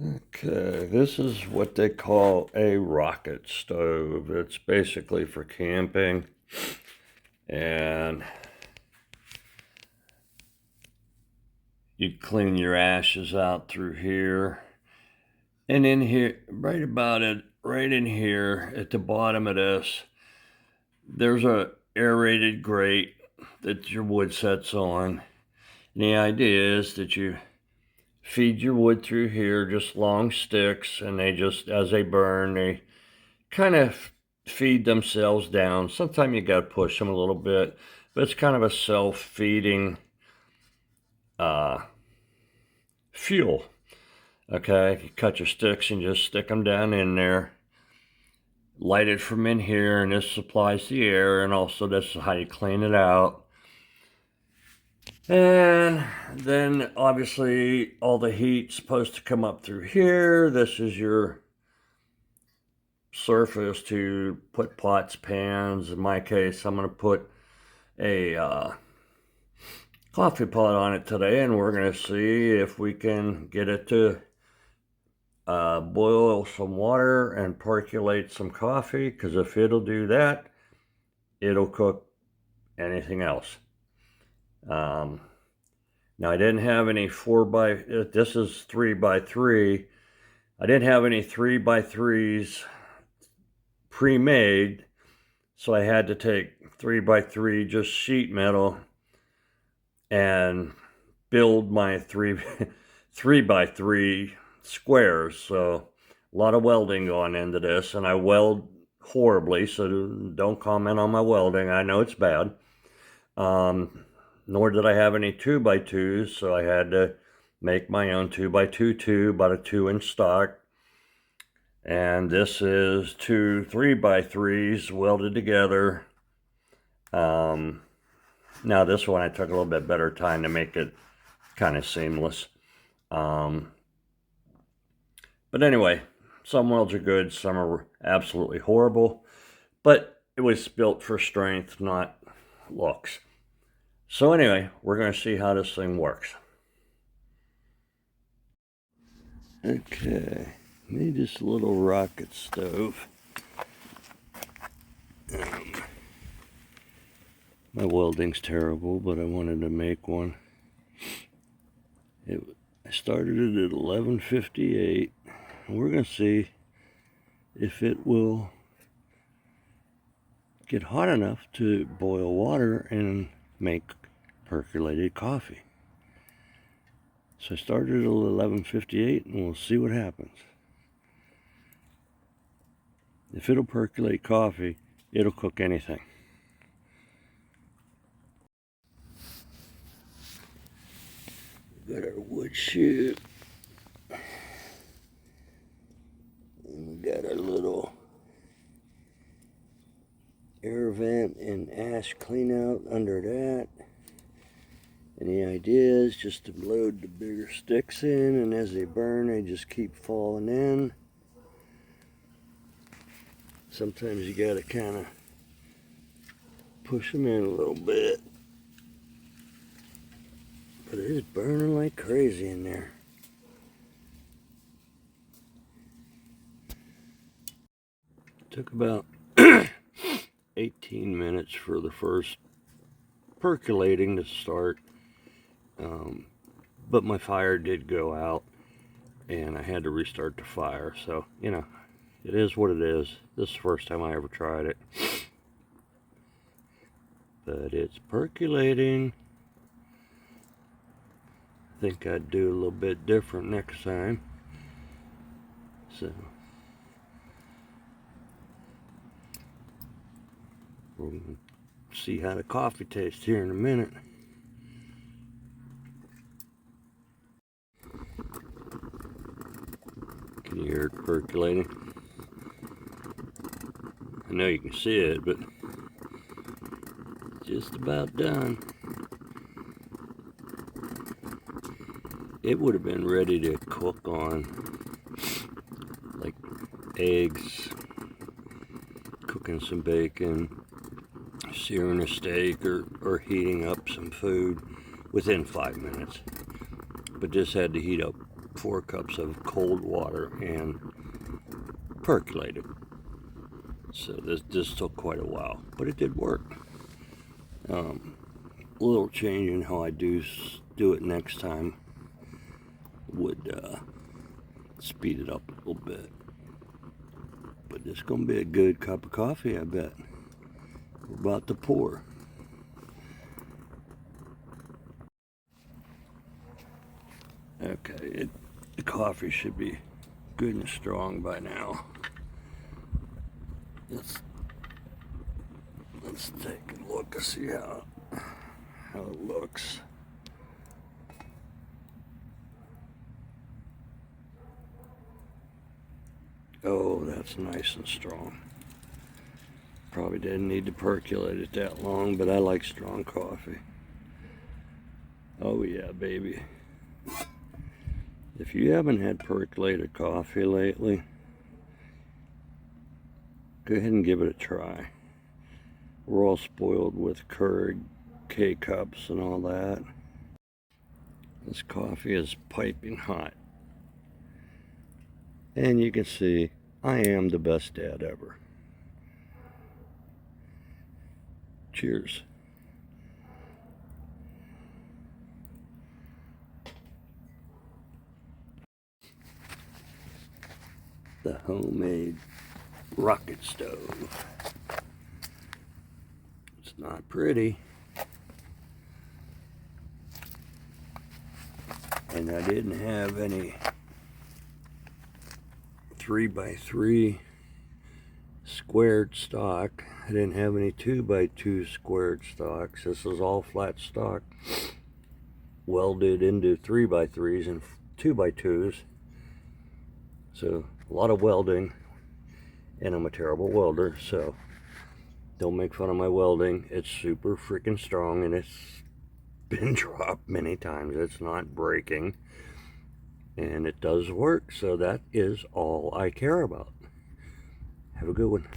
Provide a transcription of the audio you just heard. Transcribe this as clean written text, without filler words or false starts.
Okay, this is what they call a rocket stove. It's basically for camping. And you clean your ashes out through here. And in here, right in here at the bottom of this, there's a aerated grate that your wood sets on. And the idea is that you feed your wood through here, just long sticks, and they just, as they burn, they kind of feed themselves down. Sometimes you got to push them a little bit, but it's kind of a self-feeding uh, fuel. Okay, you cut your sticks and just stick them down in there. Light it from in here, and this supplies the air, and also this is how you clean it out. And then obviously all the heat's supposed to come up through here. This is your surface to put pots, pans. In my case, I'm going to put a coffee pot on it today, and we're going to see if we can get it to boil some water and percolate some coffee, because if it'll do that, it'll cook anything else. Now I didn't have any this is 3x3. I didn't have any 3x3s pre-made, so I had to take 3x3 just sheet metal and build my 3x3 squares. So a lot of welding going into this, and I weld horribly, so don't comment on my welding. I know it's bad. Nor did I have any 2x2s, so I had to make my own 2x2 tube, about a 2-inch stock. And this is two 3x3s welded together. Now this one I took a little bit better time to make it kind of seamless. But anyway, some welds are good, some are absolutely horrible. But it was built for strength, not looks. So anyway, we're going to see how this thing works. Okay, made this little rocket stove. My welding's terrible, but I wanted to make one. I started it at 11:58, and we're going to see if it will get hot enough to boil water and make percolated coffee. So I started at 11:58, and we'll see what happens. If it'll percolate coffee, it'll cook anything. Got our wood chute. And we got our little air vent and ash clean out under that. And the idea is just to load the bigger sticks in, and as they burn, they just keep falling in. Sometimes you gotta kind of push them in a little bit. But it is burning like crazy in there. It took about 18 minutes for the first percolating to start. But my fire did go out, and I had to restart the fire. So, you know, it is what it is. This is the first time I ever tried it. But it's percolating. I think I'd do a little bit different next time. So we'll see how the coffee tastes here in a minute. Can you hear it percolating? I know you can see it, but just about done. It would have been ready to cook on like eggs, cooking some bacon, searing a steak, or heating up some food within 5 minutes. But this had to heat up 4 cups of cold water and percolate it. So this took quite a while, but it did work. A little change in how I do it next time would speed it up a little bit. But it's going to be a good cup of coffee, I bet. We're about to pour. Okay, the coffee should be good and strong by now. Let's take a look and see how it looks. Oh, that's nice and strong. Probably didn't need to percolate it that long, but I like strong coffee. Oh yeah, baby. If you haven't had percolated coffee lately, go ahead and give it a try. We're all spoiled with Keurig K-cups and all that. This coffee is piping hot. And you can see I am the best dad ever. Cheers. The homemade rocket stove. It's not pretty. And I didn't have any 3x3 squared stock. I didn't have any 2x2 squared stocks. This is all flat stock welded into 3x3s and 2x2s. So a lot of welding, and I'm a terrible welder, so don't make fun of my welding. It's super freaking strong, and it's been dropped many times. It's not breaking, and it does work, so that is all I care about. Have a good one.